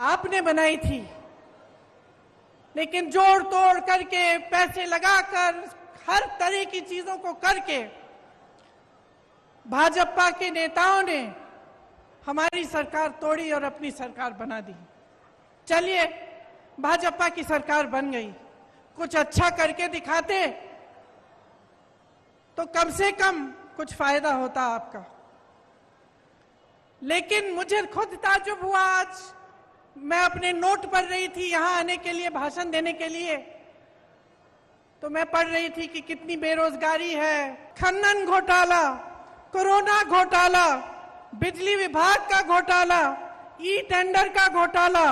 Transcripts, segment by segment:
आपने बनाई थी, लेकिन जोड़ तोड़ करके, पैसे लगाकर, हर तरह की चीजों को करके भाजपा के नेताओं ने हमारी सरकार तोड़ी और अपनी सरकार बना दी। चलिए, भाजपा की सरकार बन गई, कुछ अच्छा करके दिखाते तो कम से कम कुछ फायदा होता आपका। लेकिन मुझे खुद ताज्जुब हुआ, आज मैं अपने नोट पढ़ रही थी यहां आने के लिए, भाषण देने के लिए, तो मैं पढ़ रही थी कि कितनी बेरोजगारी है, खनन घोटाला, कोरोना घोटाला, बिजली विभाग का घोटाला, ई टेंडर का घोटाला,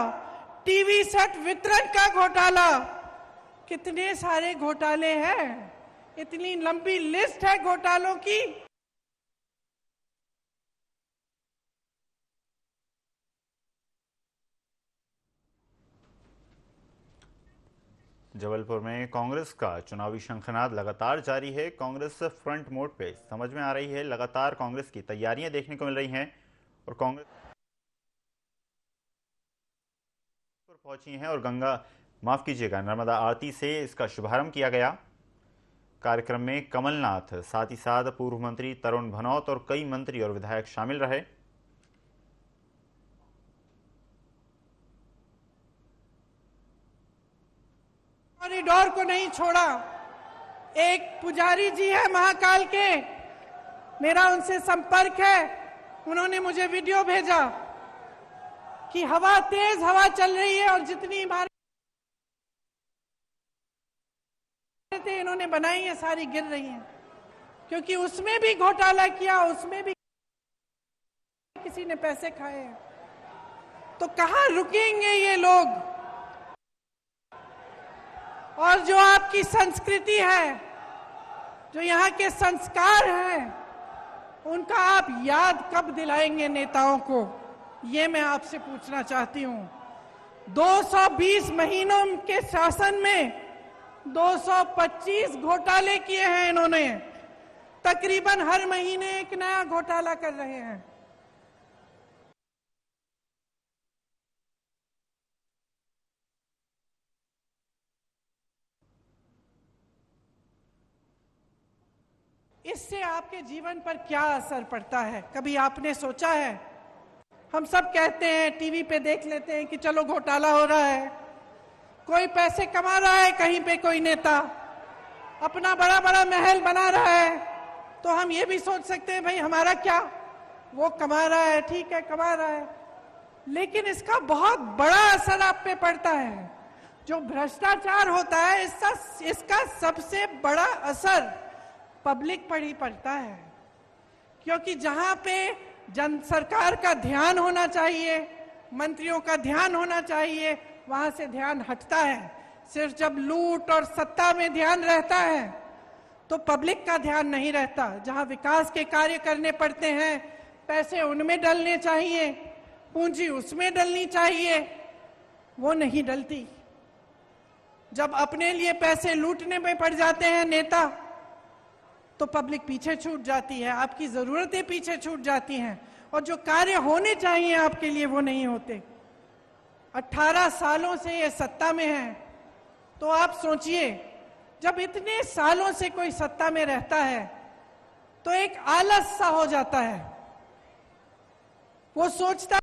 टीवी सेट वितरण का घोटाला, कितने सारे घोटाले हैं, इतनी लंबी लिस्ट है घोटालों की। जबलपुर में कांग्रेस का चुनावी शंखनाद लगातार जारी है। कांग्रेस फ्रंट मोड पे समझ में आ रही है, लगातार कांग्रेस की तैयारियां देखने को मिल रही हैं और कांग्रेस पर पहुंची हैं और नर्मदा आरती से इसका शुभारंभ किया गया। कार्यक्रम में कमलनाथ, साथ ही साथ पूर्व मंत्री तरुण भनौत और कई मंत्री और विधायक शामिल रहे। कॉरिडोर को नहीं छोड़ा। एक पुजारी जी है महाकाल के, मेरा उनसे संपर्क है, उन्होंने मुझे वीडियो भेजा कि तेज हवा चल रही है और जितनी इमारतें इन्होंने बनाई है सारी गिर रही हैं, क्योंकि उसमें भी घोटाला किया, उसमें भी किसी ने पैसे खाए हैं। तो कहां रुकेंगे ये लोग? और जो आपकी संस्कृति है, जो यहाँ के संस्कार हैं, उनका आप याद कब दिलाएंगे नेताओं को, ये मैं आपसे पूछना चाहती हूँ। 220 महीनों के शासन में 225 घोटाले किए हैं इन्होंने, तकरीबन हर महीने एक नया घोटाला कर रहे हैं। इससे आपके जीवन पर क्या असर पड़ता है, कभी आपने सोचा है? हम सब कहते हैं, टीवी पे देख लेते हैं कि चलो घोटाला हो रहा है, कोई पैसे कमा रहा है, कहीं पे कोई नेता अपना बड़ा बड़ा महल बना रहा है, तो हम ये भी सोच सकते हैं भाई हमारा क्या, वो कमा रहा है, ठीक है कमा रहा है। लेकिन इसका बहुत बड़ा असर आप पे पड़ता है। जो भ्रष्टाचार होता है, इसका सबसे बड़ा असर पब्लिक पर ही पड़ता है, क्योंकि जहां पे सरकार का ध्यान होना चाहिए, मंत्रियों का ध्यान होना चाहिए, वहां से ध्यान हटता है। सिर्फ जब लूट और सत्ता में ध्यान रहता है तो पब्लिक का ध्यान नहीं रहता। जहां विकास के कार्य करने पड़ते हैं, पैसे उनमें डलने चाहिए, पूंजी उसमें डलनी चाहिए, वो नहीं डलती। जब अपने लिए पैसे लूटने में पड़ जाते हैं नेता, तो पब्लिक पीछे छूट जाती है, आपकी जरूरतें पीछे छूट जाती हैं, और जो कार्य होने चाहिए आपके लिए वो नहीं होते। 18 सालों से ये सत्ता में है, तो आप सोचिए, जब इतने सालों से कोई सत्ता में रहता है तो एक आलस सा हो जाता है। वो सोचता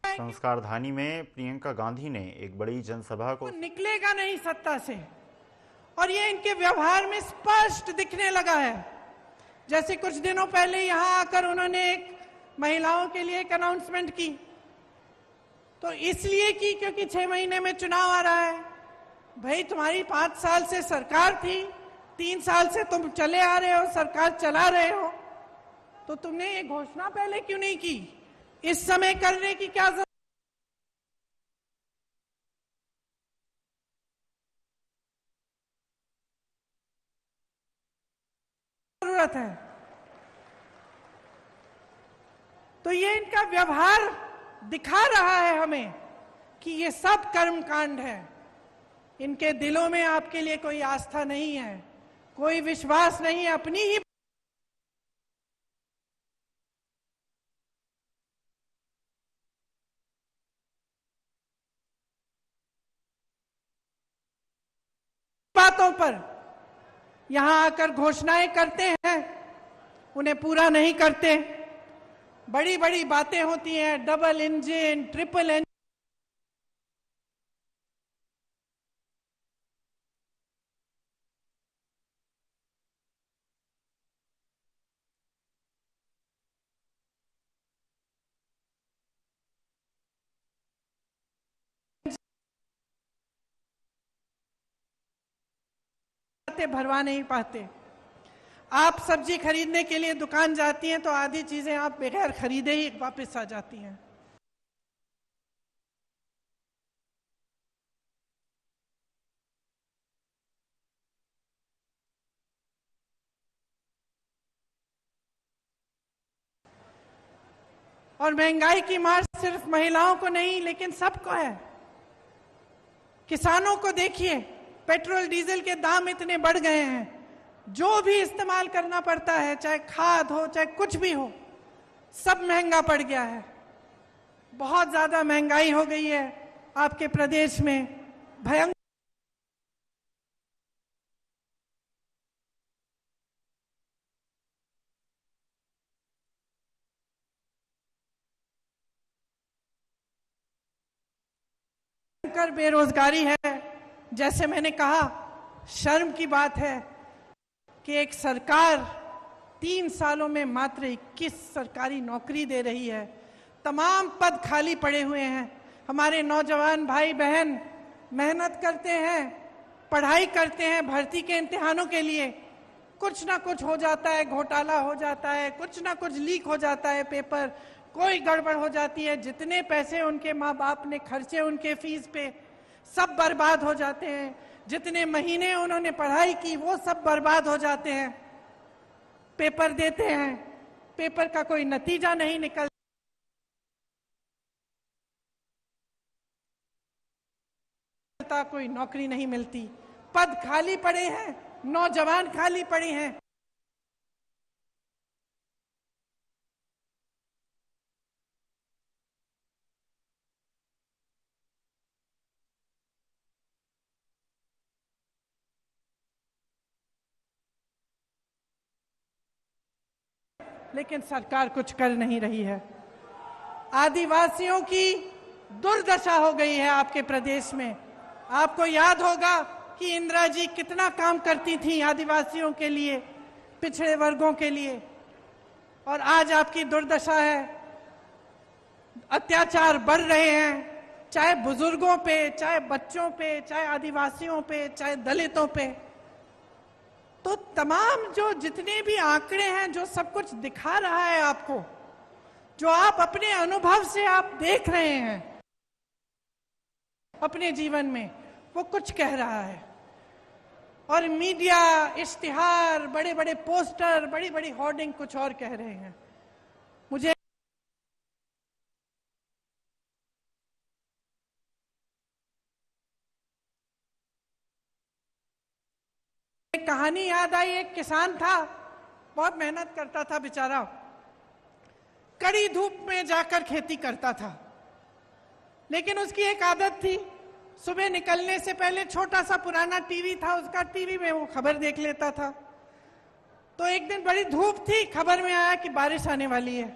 संस्कार धानी में प्रियंका गांधी ने एक बड़ी जनसभा को निकलेगा नहीं सत्ता से, और ये इनके व्यवहार में स्पष्ट दिखने लगा है। जैसे कुछ दिनों पहले यहां आकर उन्होंने एक महिलाओं के लिए एक अनाउंसमेंट की, तो इसलिए की क्योंकि 6 महीने में चुनाव आ रहा है। भाई तुम्हारी 5 साल से सरकार थी, 3 साल से तुम चले आ रहे हो, सरकार चला रहे हो, तो तुमने ये घोषणा पहले क्यों नहीं की? इस समय करने की क्या जरूरत है? तो ये इनका व्यवहार दिखा रहा है हमें कि ये सब कर्मकांड है। इनके दिलों में आपके लिए कोई आस्था नहीं है, कोई विश्वास नहीं, अपनी ही बातों पर यहां आकर घोषणाएं करते हैं, उन्हें पूरा नहीं करते। बड़ी बड़ी बातें होती हैं, डबल इंजन, ट्रिपल इंजन, भरवा नहीं पाते। आप सब्जी खरीदने के लिए दुकान जाती हैं तो आधी चीजें आप बगैर खरीदे ही वापस आ जाती हैं। और महंगाई की मार सिर्फ महिलाओं को नहीं लेकिन सबको है। किसानों को देखिए, पेट्रोल डीजल के दाम इतने बढ़ गए हैं, जो भी इस्तेमाल करना पड़ता है, चाहे खाद हो चाहे कुछ भी हो, सब महंगा पड़ गया है। बहुत ज्यादा महंगाई हो गई है आपके प्रदेश में, भयंकर। बेरोजगारी है। जैसे मैंने कहा, शर्म की बात है कि एक सरकार 3 सालों में मात्र 21 सरकारी नौकरी दे रही है। तमाम पद खाली पड़े हुए हैं। हमारे नौजवान भाई बहन मेहनत करते हैं, पढ़ाई करते हैं भर्ती के इम्तिहानों के लिए, कुछ ना कुछ हो जाता है, घोटाला हो जाता है, कुछ ना कुछ लीक हो जाता है पेपर, कोई गड़बड़ हो जाती है। जितने पैसे उनके माँ बाप ने खर्चे उनके फीस पे, सब बर्बाद हो जाते हैं। जितने महीने उन्होंने पढ़ाई की वो सब बर्बाद हो जाते हैं। पेपर देते हैं, पेपर का कोई नतीजा नहीं निकलता, कोई नौकरी नहीं मिलती, पद खाली पड़े हैं, नौजवान खाली पड़े हैं। लेकिन सरकार कुछ कर नहीं रही है। आदिवासियों की दुर्दशा हो गई है आपके प्रदेश में। आपको याद होगा कि इंदिरा जी कितना काम करती थी आदिवासियों के लिए, पिछड़े वर्गों के लिए, और आज आपकी दुर्दशा है। अत्याचार बढ़ रहे हैं, चाहे बुजुर्गों पे, चाहे बच्चों पे, चाहे आदिवासियों पे, चाहे दलितों पे। तो तमाम जो जितने भी आंकड़े हैं, जो सब कुछ दिखा रहा है आपको, जो आप अपने अनुभव से आप देख रहे हैं अपने जीवन में, वो कुछ कह रहा है। और मीडिया, इश्तिहार, बड़े बड़े पोस्टर, बड़ी बड़ी होर्डिंग कुछ और कह रहे हैं। मुझे एक कहानी याद आई। एक किसान था, बहुत मेहनत करता था बेचारा, कड़ी धूप में जाकर खेती करता था। लेकिन उसकी एक आदत थी, सुबह निकलने से पहले छोटा सा पुराना टीवी था उसका, टीवी में वो खबर देख लेता था। तो एक दिन बड़ी धूप थी, खबर में आया कि बारिश आने वाली है।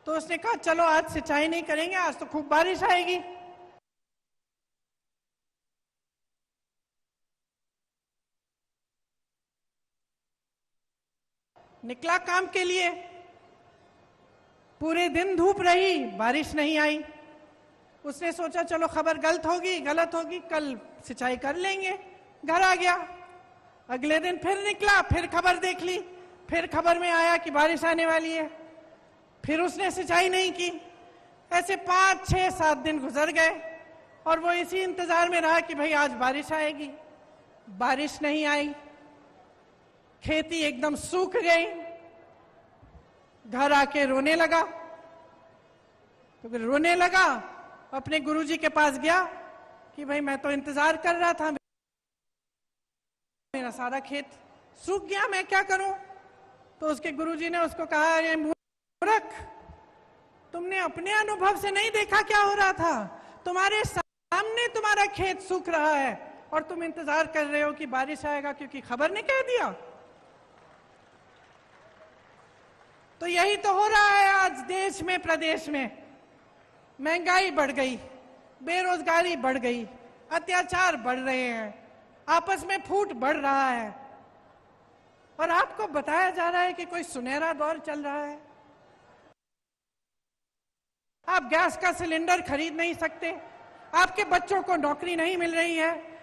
तो उसने कहा चलो आज सिंचाई नहीं करेंगे, आज तो खूब बारिश आएगी। निकला काम के लिए, पूरे दिन धूप रही, बारिश नहीं आई। उसने सोचा चलो खबर गलत होगी, कल सिंचाई कर लेंगे। घर आ गया, अगले दिन फिर निकला, फिर खबर देख ली, फिर खबर में आया कि बारिश आने वाली है। फिर उसने सिंचाई नहीं की। ऐसे 5, 6, 7 दिन गुजर गए और वो इसी इंतजार में रहा कि भाई आज बारिश आएगी। बारिश नहीं आई, खेती एकदम सूख गई। घर आके रोने लगा। तो फिर रोने लगा, अपने गुरुजी के पास गया कि भाई मैं तो इंतजार कर रहा था, मेरा सारा खेत सूख गया, मैं क्या करूं? तो उसके गुरुजी ने उसको कहा, अरे मूर्ख, तुमने अपने अनुभव से नहीं देखा क्या हो रहा था? तुम्हारे सामने तुम्हारा खेत सूख रहा है और तुम इंतजार कर रहे हो कि बारिश आएगा क्योंकि खबर ने कह दिया। तो यही तो हो रहा है आज देश में, प्रदेश में। महंगाई बढ़ गई, बेरोजगारी बढ़ गई, अत्याचार बढ़ रहे हैं, आपस में फूट बढ़ रहा है, और आपको बताया जा रहा है कि कोई सुनहरा दौर चल रहा है। आप गैस का सिलेंडर खरीद नहीं सकते, आपके बच्चों को नौकरी नहीं मिल रही है।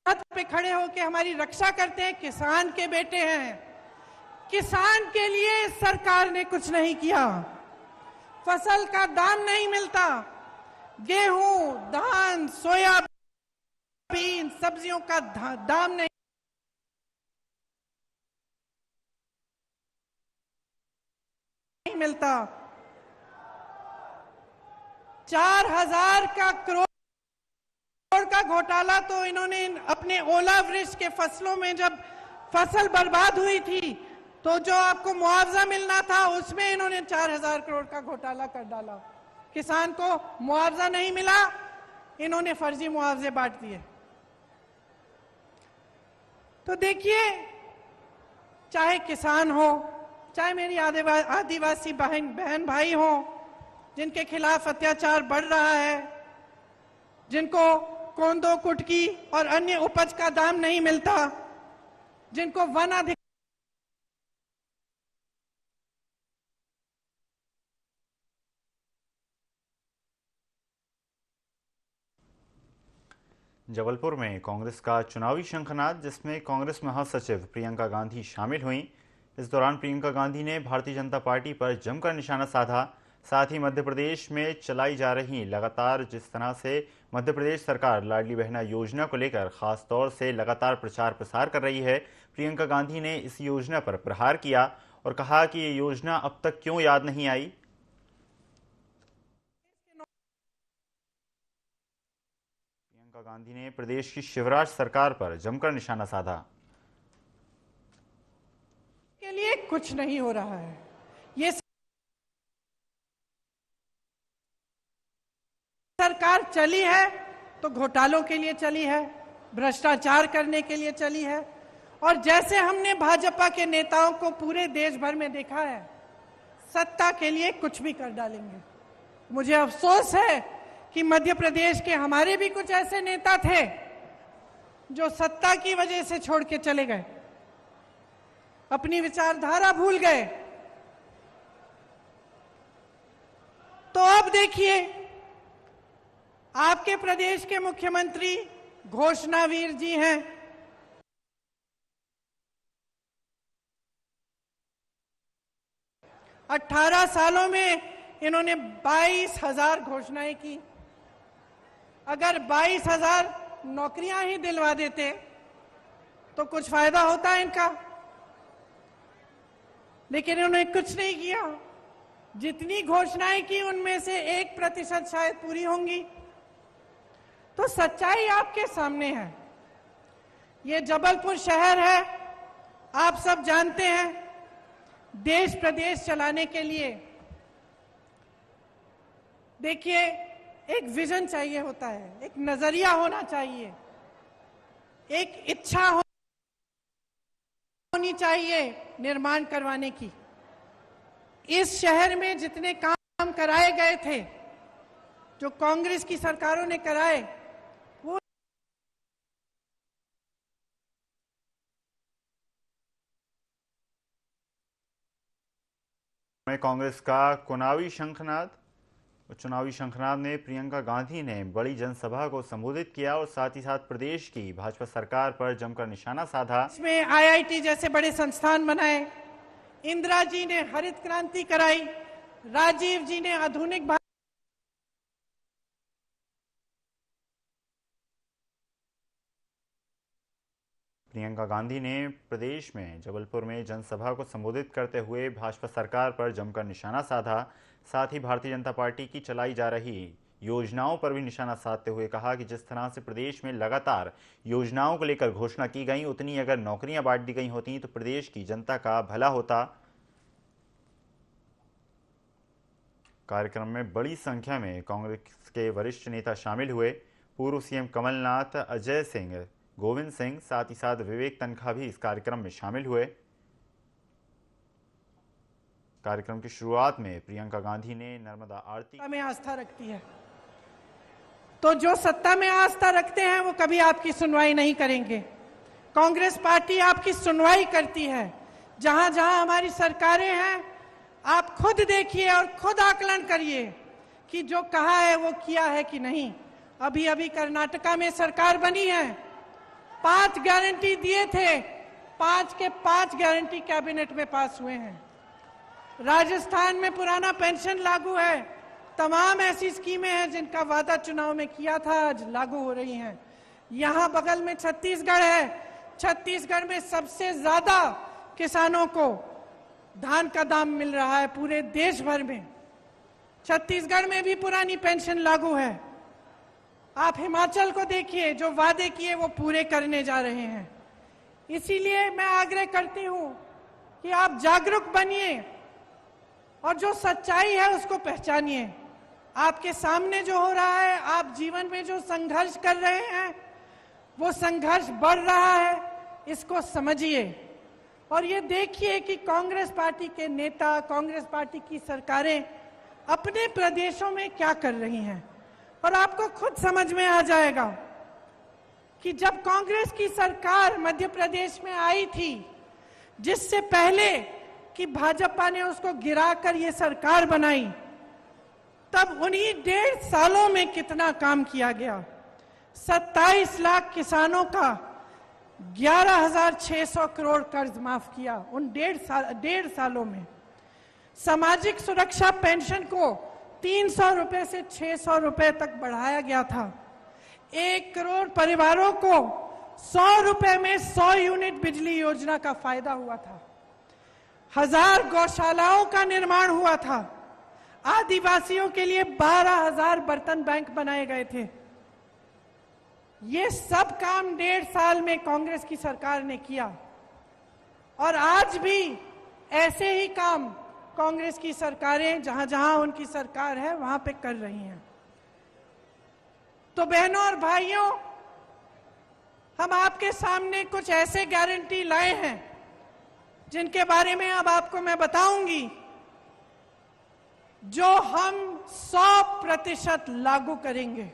छत पे खड़े होकर हमारी रक्षा करते हैं, किसान के बेटे हैं। किसान के लिए सरकार ने कुछ नहीं किया। फसल का दाम नहीं मिलता, गेहूं, धान, सोयाबीन, सब्जियों का दाम नहीं मिलता। 4,000 करोड़ का घोटाला तो इन्होंने अपने ओलावृष्टि के फसलों में, जब फसल बर्बाद हुई थी तो जो आपको मुआवजा मिलना था उसमें इन्होंने 4,000 करोड़ का घोटाला कर डाला। किसान को मुआवजा नहीं मिला, इन्होंने फर्जी मुआवजे बांट दिए। तो देखिए, चाहे किसान हो, चाहे मेरी आदिवासी बहन भाई हो, जिनके खिलाफ अत्याचार बढ़ रहा है, जिनको कोंदो, कुटकी और अन्य उपज का दाम नहीं मिलता, जिनको वन अधिकार जबलपुर में कांग्रेस का चुनावी शंखनाद, जिसमें कांग्रेस महासचिव प्रियंका गांधी शामिल हुईं। इस दौरान प्रियंका गांधी ने भारतीय जनता पार्टी पर जमकर निशाना साधा। साथ ही मध्य प्रदेश में चलाई जा रही लगातार जिस तरह से मध्य प्रदेश सरकार लाडली बहना योजना को लेकर खास तौर से लगातार प्रचार प्रसार कर रही है, प्रियंका गांधी ने इस योजना पर प्रहार किया और कहा कि ये योजना अब तक क्यों याद नहीं आई। प्रियंका गांधी ने प्रदेश की शिवराज सरकार पर जमकर निशाना साधा। के लिए कुछ नहीं हो रहा है। ये सरकार चली है तो घोटालों के लिए चली है, भ्रष्टाचार करने के लिए चली है, और जैसे हमने भाजपा के नेताओं को पूरे देश भर में देखा है, सत्ता के लिए कुछ भी कर डालेंगे। मुझे अफसोस है कि मध्य प्रदेश के हमारे भी कुछ ऐसे नेता थे जो सत्ता की वजह से छोड़ के चले गए, अपनी विचारधारा भूल गए। तो अब देखिए, आपके प्रदेश के मुख्यमंत्री घोषणावीर जी हैं। अठारह सालों में इन्होंने 22,000 घोषणाएं की। अगर 22,000 नौकरियां ही दिलवा देते तो कुछ फायदा होता है इनका, लेकिन इन्होंने कुछ नहीं किया। जितनी घोषणाएं की उनमें से 1% शायद पूरी होंगी। तो सच्चाई आपके सामने है। ये जबलपुर शहर है, आप सब जानते हैं, देश प्रदेश चलाने के लिए देखिए एक विजन चाहिए होता है, एक नजरिया होना चाहिए, एक इच्छा होनी चाहिए निर्माण करवाने की। इस शहर में जितने काम कराए गए थे, जो कांग्रेस की सरकारों ने कराए, वो कांग्रेस का चुनावी शंखनाद में प्रियंका गांधी ने बड़ी जनसभा को संबोधित किया और साथ ही साथ प्रदेश की भाजपा सरकार पर जमकर निशाना साधा। इसमें IIT जैसे बड़े संस्थान बनाए, इंदिरा जी ने हरित क्रांति कराई, राजीव जी ने आधुनिक प्रियंका गांधी ने प्रदेश में जबलपुर में जनसभा को संबोधित करते हुए भाजपा सरकार पर जमकर निशाना साधा। साथ ही भारतीय जनता पार्टी की चलाई जा रही योजनाओं पर भी निशाना साधते हुए कहा कि जिस तरह से प्रदेश में लगातार योजनाओं को लेकर घोषणा की गई, उतनी अगर नौकरियां बांट दी गई होती तो प्रदेश की जनता का भला होता। कार्यक्रम में बड़ी संख्या में कांग्रेस के वरिष्ठ नेता शामिल हुए। पूर्व सीएम कमलनाथ, अजय सिंह, गोविंद सिंह, साथ ही साथ विवेक तनखा भी इस कार्यक्रम में शामिल हुए। कार्यक्रम की शुरुआत में प्रियंका गांधी ने नर्मदा आरती में आस्था रखती है, तो जो सत्ता में आस्था रखते हैं वो कभी आपकी सुनवाई नहीं करेंगे। कांग्रेस पार्टी आपकी सुनवाई करती है। जहां जहां हमारी सरकारें हैं, आप खुद देखिए और खुद आकलन करिए कि जो कहा है वो किया है कि नहीं। अभी अभी कर्नाटका में सरकार बनी है, 5 गारंटी दिए थे, 5 के 5 गारंटी कैबिनेट में पास हुए हैं। राजस्थान में पुराना पेंशन लागू है। तमाम ऐसी स्कीमें हैं जिनका वादा चुनाव में किया था, आज लागू हो रही हैं। यहां बगल में छत्तीसगढ़ है। छत्तीसगढ़ में सबसे ज्यादा किसानों को धान का दाम मिल रहा है पूरे देश भर में। छत्तीसगढ़ में भी पुरानी पेंशन लागू है। आप हिमाचल को देखिए, जो वादे किए वो पूरे करने जा रहे हैं। इसीलिए मैं आग्रह करती हूं कि आप जागरूक बनिए और जो सच्चाई है उसको पहचानिए। आपके सामने जो हो रहा है, आप जीवन में जो संघर्ष कर रहे हैं, वो संघर्ष बढ़ रहा है, इसको समझिए। और ये देखिए कि कांग्रेस पार्टी के नेता, कांग्रेस पार्टी की सरकारें अपने प्रदेशों में क्या कर रही हैं। और आपको खुद समझ में आ जाएगा कि जब कांग्रेस की सरकार मध्य प्रदेश में आई थी, जिससे पहले कि भाजपा ने उसको गिराकर ये सरकार बनाई, तब उन्हीं 1.5 सालों में कितना काम किया गया। 27 लाख किसानों का 11,600 करोड़ कर्ज माफ किया उन 1.5 सालों में। सामाजिक सुरक्षा पेंशन को 300 रुपए से 600 रुपए तक बढ़ाया गया था। 1 करोड़ परिवारों को 100 रुपए में 100 यूनिट बिजली योजना का फायदा हुआ था। 1000 गौशालाओं का निर्माण हुआ था। आदिवासियों के लिए 12,000 बर्तन बैंक बनाए गए थे। ये सब काम 1.5 साल में कांग्रेस की सरकार ने किया और आज भी ऐसे ही काम कांग्रेस की सरकारें जहां जहां उनकी सरकार है वहां पे कर रही हैं। तो बहनों और भाइयों, हम आपके सामने कुछ ऐसे गारंटी लाए हैं जिनके बारे में अब आपको मैं बताऊंगी, जो हम 100% लागू करेंगे।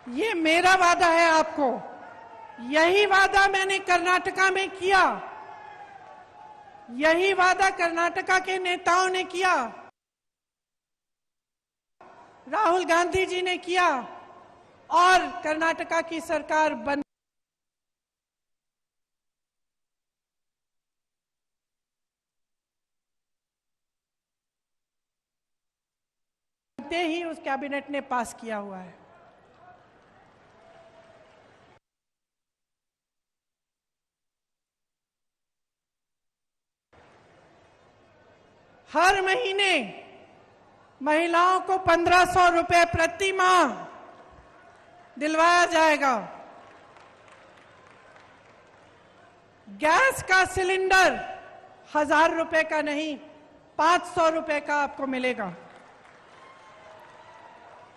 ये मेरा वादा है आपको। यही वादा मैंने कर्नाटका में किया, यही वादा कर्नाटका के नेताओं ने किया, राहुल गांधी जी ने किया और कर्नाटका की सरकार बनते ही उस कैबिनेट ने पास किया हुआ है। हर महीने महिलाओं को 1500 रुपए प्रति माह दिलवाया जाएगा। गैस का सिलेंडर 1000 रुपए का नहीं, 500 रुपए का आपको मिलेगा।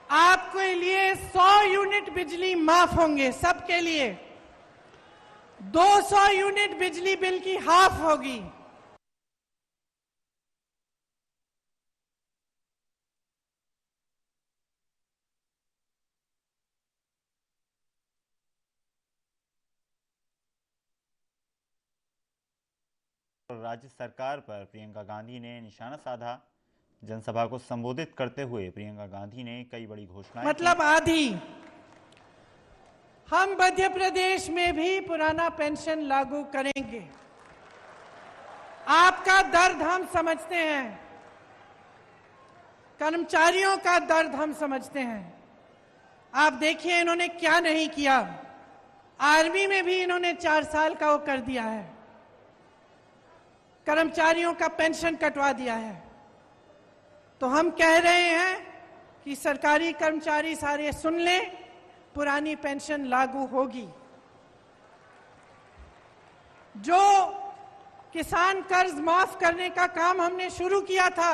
आपके लिए 100 यूनिट बिजली माफ होंगे, सबके लिए 200 यूनिट बिजली बिल की हाफ होगी। राज्य सरकार पर प्रियंका गांधी ने निशाना साधा। जनसभा को संबोधित करते हुए प्रियंका गांधी ने कई बड़ी घोषणाएं मतलब आधी। हम मध्य प्रदेश में भी पुराना पेंशन लागू करेंगे। आपका दर्द हम समझते हैं, कर्मचारियों का दर्द हम समझते हैं। आप देखिए इन्होंने क्या नहीं किया। आर्मी में भी इन्होंने 4 साल का वो कर दिया है, कर्मचारियों का पेंशन कटवा दिया है। तो हम कह रहे हैं कि सरकारी कर्मचारी सारे सुन लें, पुरानी पेंशन लागू होगी। जो किसान कर्ज माफ करने का काम हमने शुरू किया था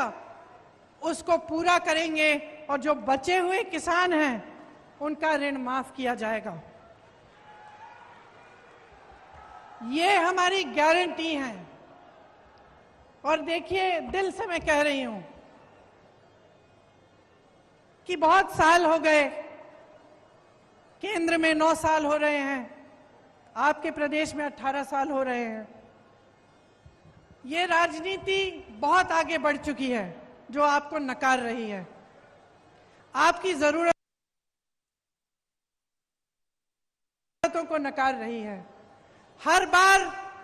उसको पूरा करेंगे और जो बचे हुए किसान हैं उनका ऋण माफ किया जाएगा। ये हमारी गारंटी है। और देखिए, दिल से मैं कह रही हूं कि बहुत साल हो गए, केंद्र में 9 साल हो रहे हैं, आपके प्रदेश में 18 साल हो रहे हैं। ये राजनीति बहुत आगे बढ़ चुकी है जो आपको नकार रही है। आपकी जरूरतों को नकार रही है। हर बार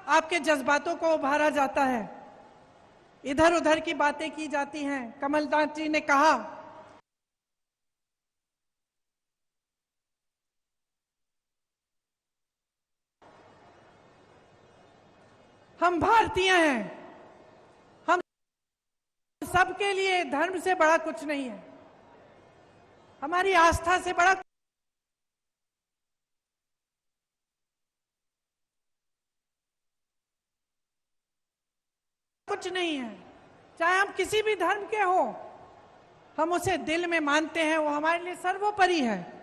आपके जज्बातों को उभारा जाता है, इधर उधर की बातें की जाती हैं। कमलनाथ जी ने कहा हम भारतीय हैं, हम सबके लिए धर्म से बड़ा कुछ नहीं है, हमारी आस्था से बड़ा कुछ नहीं है। चाहे हम किसी भी धर्म के हो, हम उसे दिल में मानते हैं, वो हमारे लिए सर्वोपरि है।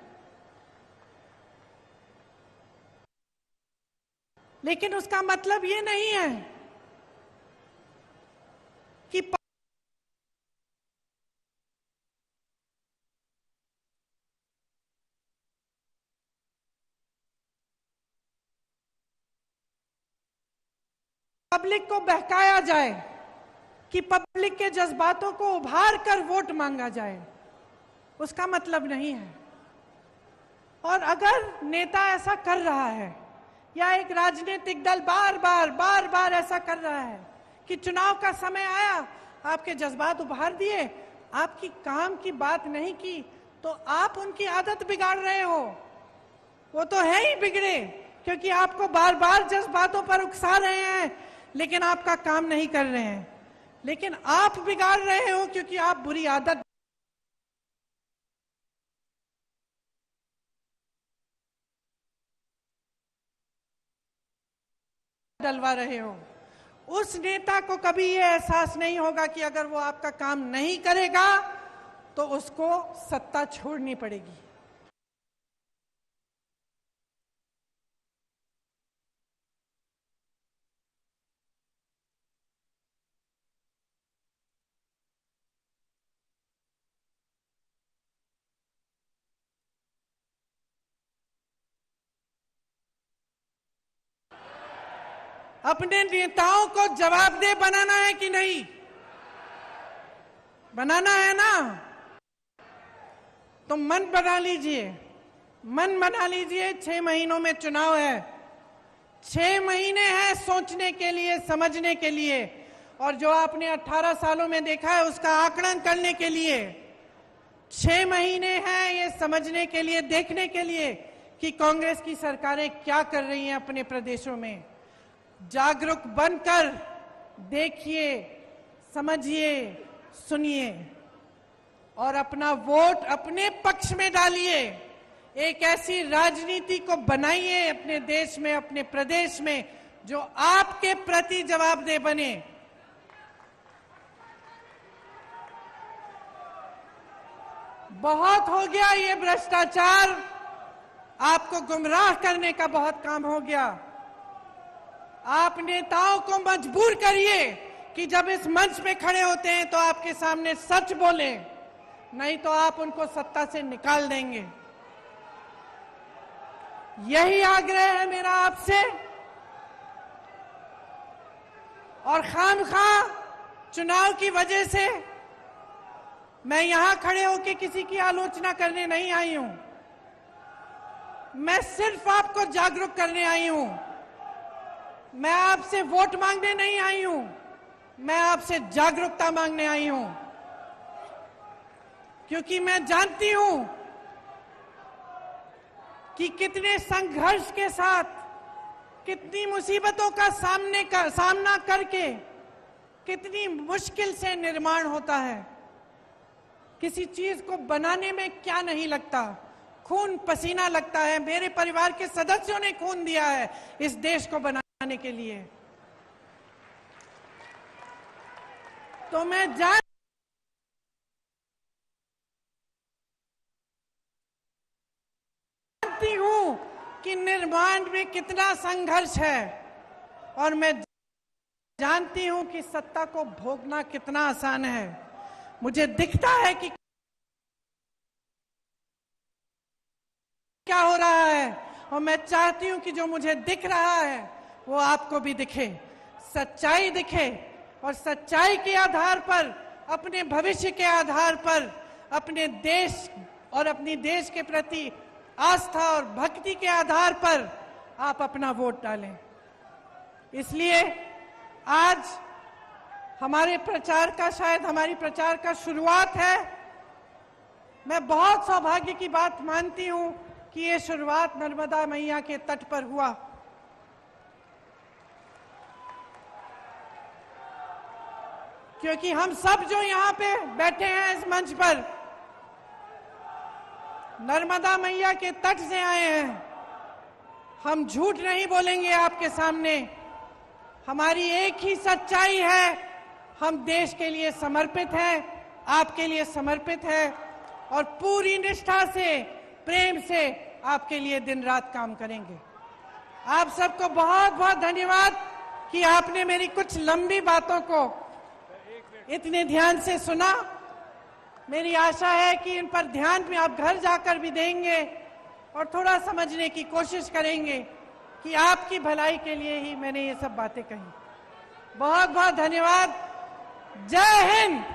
लेकिन उसका मतलब ये नहीं है कि पब्लिक को बहकाया जाए, कि पब्लिक के जज्बातों को उभार कर वोट मांगा जाए, उसका मतलब नहीं है। और अगर नेता ऐसा कर रहा है या एक राजनीतिक दल बार बार ऐसा कर रहा है कि चुनाव का समय आया, आपके जज्बात उभार दिए, आपकी काम की बात नहीं की, तो आप उनकी आदत बिगाड़ रहे हो। वो तो है ही बिगड़े, क्योंकि आपको बार बार जज्बातों पर उकसा रहे हैं, लेकिन आपका काम नहीं कर रहे हैं। लेकिन आप बिगाड़ रहे हो क्योंकि आप बुरी आदत डलवा रहे हो। उस नेता को कभी ये एहसास नहीं होगा कि अगर वो आपका काम नहीं करेगा तो उसको सत्ता छोड़नी पड़ेगी। अपने नेताओं को जवाबदेह बनाना है कि नहीं? बनाना है ना? तो मन बना लीजिए, मन बना लीजिए। 6 महीनों में चुनाव है, 6 महीने हैं सोचने के लिए, समझने के लिए, और जो आपने 18 सालों में देखा है उसका आकलन करने के लिए 6 महीने हैं ये समझने के लिए, देखने के लिए कि कांग्रेस की सरकारें क्या कर रही हैं अपने प्रदेशों में। जागरूक बनकर देखिए, समझिए, सुनिए और अपना वोट अपने पक्ष में डालिए। एक ऐसी राजनीति को बनाइए अपने देश में, अपने प्रदेश में, जो आपके प्रति जवाबदेह बने। बहुत हो गया ये भ्रष्टाचार, आपको गुमराह करने का बहुत काम हो गया। आप नेताओं को मजबूर करिए कि जब इस मंच पे खड़े होते हैं तो आपके सामने सच बोले, नहीं तो आप उनको सत्ता से निकाल देंगे। यही आग्रह है मेरा आपसे। और खामखा चुनाव की वजह से मैं यहां खड़े होकर किसी की आलोचना करने नहीं आई हूं। मैं सिर्फ आपको जागरूक करने आई हूं। मैं आपसे वोट मांगने नहीं आई हूं, मैं आपसे जागरूकता मांगने आई हूं। क्योंकि मैं जानती हूं कि कितने संघर्ष के साथ, कितनी मुसीबतों का सामना करके कितनी मुश्किल से निर्माण होता है। किसी चीज को बनाने में क्या नहीं लगता, खून पसीना लगता है। मेरे परिवार के सदस्यों ने खून दिया है इस देश को बनाने के लिए। तो मैं जानती हूं कि निर्माण में कितना संघर्ष है, और मैं जानती हूं कि सत्ता को भोगना कितना आसान है। मुझे दिखता है कि क्या हो रहा है, और मैं चाहती हूं कि जो मुझे दिख रहा है वो आपको भी दिखे, सच्चाई दिखे, और सच्चाई के आधार पर, अपने भविष्य के आधार पर, अपने देश और अपनी देश के प्रति आस्था और भक्ति के आधार पर आप अपना वोट डालें। इसलिए आज हमारे प्रचार का, शायद हमारी प्रचार का शुरुआत है। मैं बहुत सौभाग्य की बात मानती हूं कि ये शुरुआत नर्मदा मैया के तट पर हुआ। क्योंकि हम सब जो यहाँ पे बैठे हैं इस मंच पर, नर्मदा मैया के तट से आए हैं। हम झूठ नहीं बोलेंगे आपके सामने। हमारी एक ही सच्चाई है, हम देश के लिए समर्पित हैं, आपके लिए समर्पित हैं, और पूरी निष्ठा से, प्रेम से आपके लिए दिन रात काम करेंगे। आप सबको बहुत बहुत धन्यवाद कि आपने मेरी कुछ लंबी बातों को इतने ध्यान से सुना। मेरी आशा है कि इन पर ध्यान में आप घर जाकर भी देंगे और थोड़ा समझने की कोशिश करेंगे कि आपकी भलाई के लिए ही मैंने ये सब बातें कही। बहुत बहुत धन्यवाद। जय हिंद।